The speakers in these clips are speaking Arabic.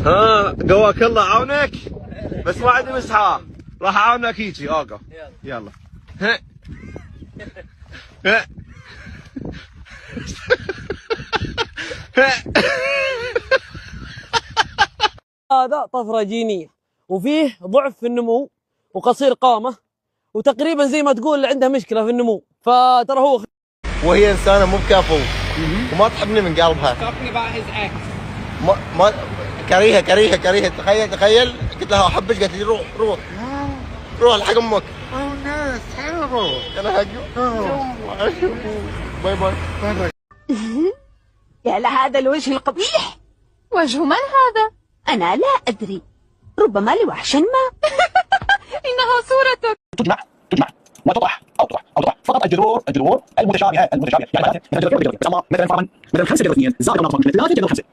ها قواك الله عاونك، بس ما عندي مسحة، راح اعاونك هيجي. اوقف يلا. ها ها هذا طفرة جينية وفيه ضعف في النمو وقصير قامة وتقريبا زي ما تقول عنده مشكلة في النمو، فترى هو وهي انسانة مو بكفو وما تحبني من قلبها. ما كريهة كريهة كريهة. تخيل قلت لها احبك، قالت لي روح روح روح الحق امك. انا باي باي. يا لهذا الوجه القبيح. وجه من هذا؟ أنا لا أدري، ربما لوحش ما. إنها صورتك. تجمع وتطرح او تطرح فقط الجذور المتشابهه يعني مثلا فرضا مثلا 5 جذر 2 زائد ناقص 3 جذر 5.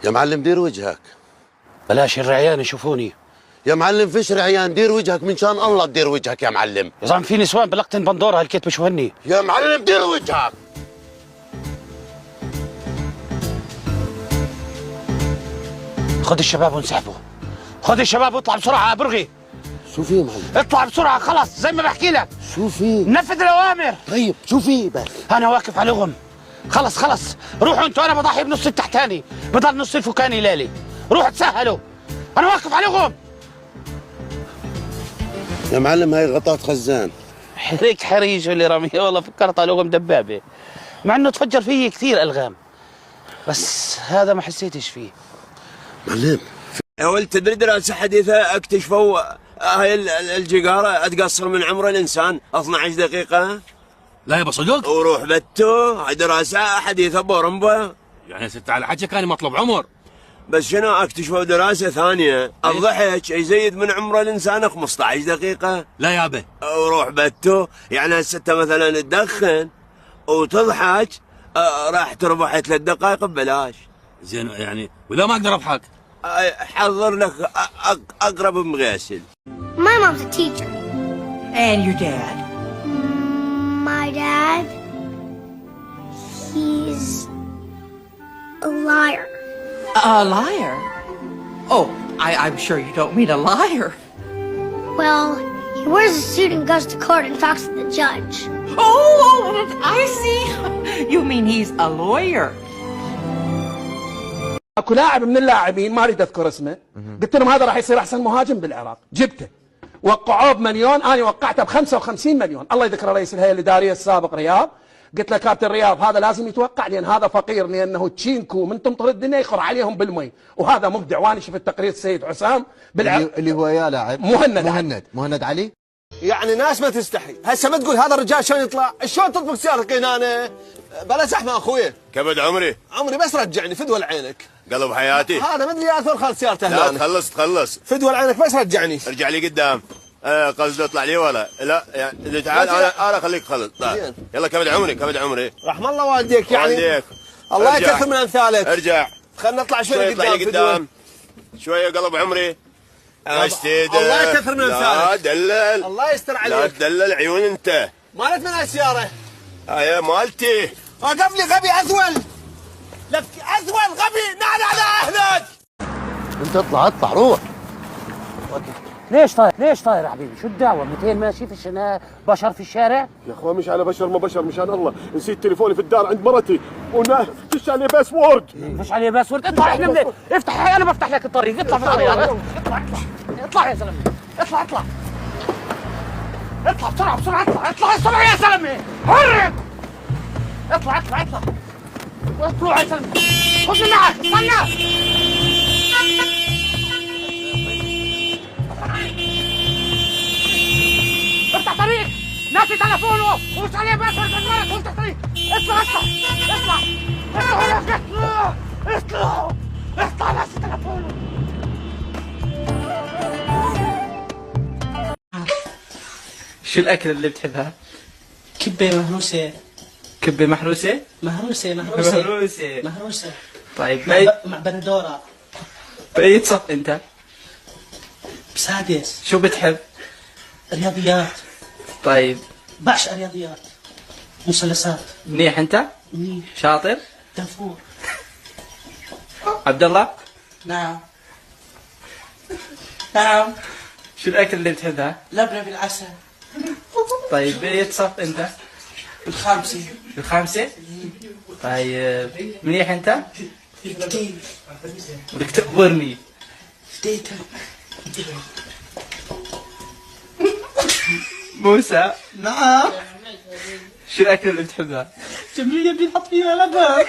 يا معلم دير وجهك. بلاش الرعيان يشوفوني. يا معلم فيش رعيان، دير وجهك من شان الله تدير وجهك يا معلم. يا زلمه في نسوان بلقطن بندوره هالكيت بشوفني. يا معلم دير وجهك. خذ الشباب وانسحبوا، خذ الشباب واطلع بسرعه برغي. شو في يا معلم؟ اطلع بسرعه خلص زي ما بحكي لك. شو في؟ نفذ الاوامر. طيب شو في بس؟ انا واقف عليهم. خلص روحوا انتوا، انا بضحي بنص التحتاني، بضل نص الفوقاني لالي. روحوا تسهلوا، انا واقف عليهم. يا معلم هاي غطات خزان. حريك حريج اللي رميه، والله فكرت عليهم دبابه، مع انه تفجر فيه كثير الغام، بس هذا ما حسيتش فيه. معلم يا ولد تدري دراسة حديثة اكتشفوا هاي الجيجارة تقصر من عمر الإنسان 12 دقيقة. لا يا بصدق؟ وروح بتو، هاي دراسة حديثة بورمبا. يعني ست على حكي كان مطلب عمر. بس شنو اكتشفوا دراسة ثانية الضحك يزيد من عمر الإنسان 15 دقيقة. لا يابا. وروح بتو، يعني هسه مثلا تدخن وتضحك راح تربح 3 دقائق ببلاش. زين يعني ولا ما اقدر اضحك؟ حضر لك اقرب مغسل. My mom's a teacher. And your dad? My dad, he's a liar. A liar? Oh, I'm sure you don't mean a liar. Well, he wears a suit and goes to court and talks to the judge. Oh, I see. You mean he's a lawyer. اكو لاعب من اللاعبين ما اريد اذكر اسمه، قلت لهم هذا راح يصير احسن مهاجم بالعراق، جبته وقعوه بمليون، انا وقعته ب 55 مليون، الله يذكر رئيس الهيئه الاداريه السابق رياض، قلت له كابتن رياض هذا لازم يتوقع لان هذا فقير، لانه تشينكو من تمطر الدنيا يقر عليهم بالمي، وهذا مبدع، وانا شفت تقرير السيد حسام بالعراق اللي هو يا لاعب مهند علي. يعني ناس ما تستحي، هسه ما تقول هذا الرجال شلون يطلع؟ شلون تطبق سيارتك هنا؟ بلا زحمه اخوي. كبد عمري بس رجعني فدوى لعينك. قلب حياتي. هذا ما ادري اثر خال سيارته لا هنا. تخلص فدوى لعينك بس رجعني. ارجع لي قدام. قصده اطلع لي ولا لا يعني تعال انا اخليك خلص. يلا كبد عمري رحم الله والديك يعني. الله يكثر من امثالك. ارجع خلنا نطلع شوي قدام شويه قلب عمري. الله يكثر من امثالك. لا دلل، الله يستر عليك. لا تدلل عيون انت. مالت من السياره؟ هاي مالتي. وقف لي غبي ازول. لك ازول غبي. لا اهلك. انت اطلع روح. ليش طاير يا حبيبي؟ شو الدعوه؟ 200 ماشي في بشر في الشارع؟ يا اخوان مش على بشر ما بشر، مشان الله نسيت تليفوني في الدار عند مرتي فيش عليه باسورد. فيش عليه باسورد؟ اطلع احنا من افتح، انا بفتح لك الطريق. اطلع في الطريق. اطلع يا زلمه. اطلع بسرعه. اطلع بسرعه يا زلمه. حرك. اطلع يا زلمه. خذني معك. استنى. افتح طريق. ناسي تلفونه ومش عليه باسورد المرض وافتح طريق. اطلع ناسي تلفونه. شو الاكل اللي بتحبها؟ كبة مهروسة. كبة محروسة؟ مهروسة. طيب مع بندورة. بأي صف انت؟ بسادس. شو بتحب؟ رياضيات. طيب بعشق رياضيات مثلثات. منيح انت؟ منيح. شاطر؟ دافور. عبد الله؟ نعم. نعم. شو الاكل اللي بتحبها؟ لبنة بالعسل. طيب باية صف انت؟ بالخامسة. بالخامسة؟ طيب منيح انت؟ كتير. بدك تخبرني. فديتك. موسى؟ نعم. شو الاكل اللي بتحبها؟ جميلة بينحط فيها لبن.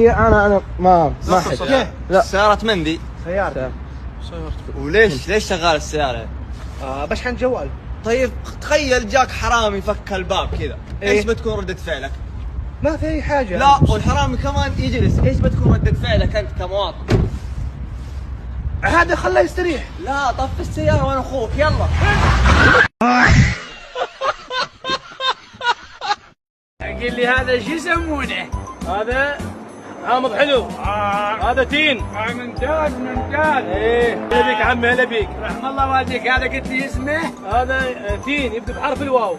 انا ما احب. لا سيارة مندي. سيارتك. وليش شغال السيارة؟ بشحن جوال. طيب تخيل جاك حرامي فك الباب كذا، ايش بتكون ردة فعلك؟ ما في اي حاجة. لا والحرامي كمان يجلس، ايش بتكون ردة فعلك انت كمواطن؟ هذا خلاه يستريح. لا طفي السيارة وانا اخوك يلا. قل لي هذا شو يسمونه؟ هذا عامض حلو. هذا تين. ممتاز ممتاز. ايه هلا بيك عمي هلا بيك. رحم الله والديك. هذا قلت لي اسمه؟ هذا تين يبدا بحرف الواو.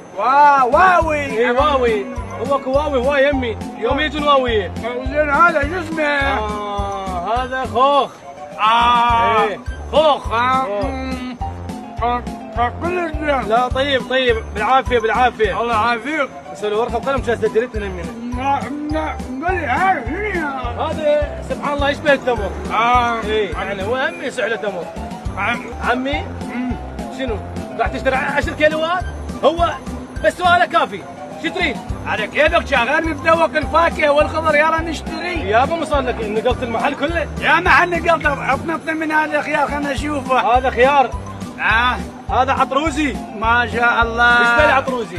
واوي. ايه واوي. هو كواوي هو يمي. يوم يجوا الواويين. زين هذا شو اسمه؟ هذا خوخ. ايه خوخ. كلش لا طيب بالعافيه بالعافيه. الله يعافيك. اسوي ورقه وقلم عشان اسجلت من يمينك. قول لي هذا سبحان الله يشبه التمر. ايه يعني هو همي سعله تمر. عمي شنو؟ راح تشتري 10 كيلوات؟ هو بس سؤاله كافي. شو تريد؟ على كيفك شغال متذوق الفاكهه والخضر يلا نشتري. يابا ما صار لك نقلت المحل كله؟ يا محل نقلته. عطنا من هذا خيار خلنا نشوفه. هذا خيار. هذا عطروزي. ما شاء الله. ايش عطروزي؟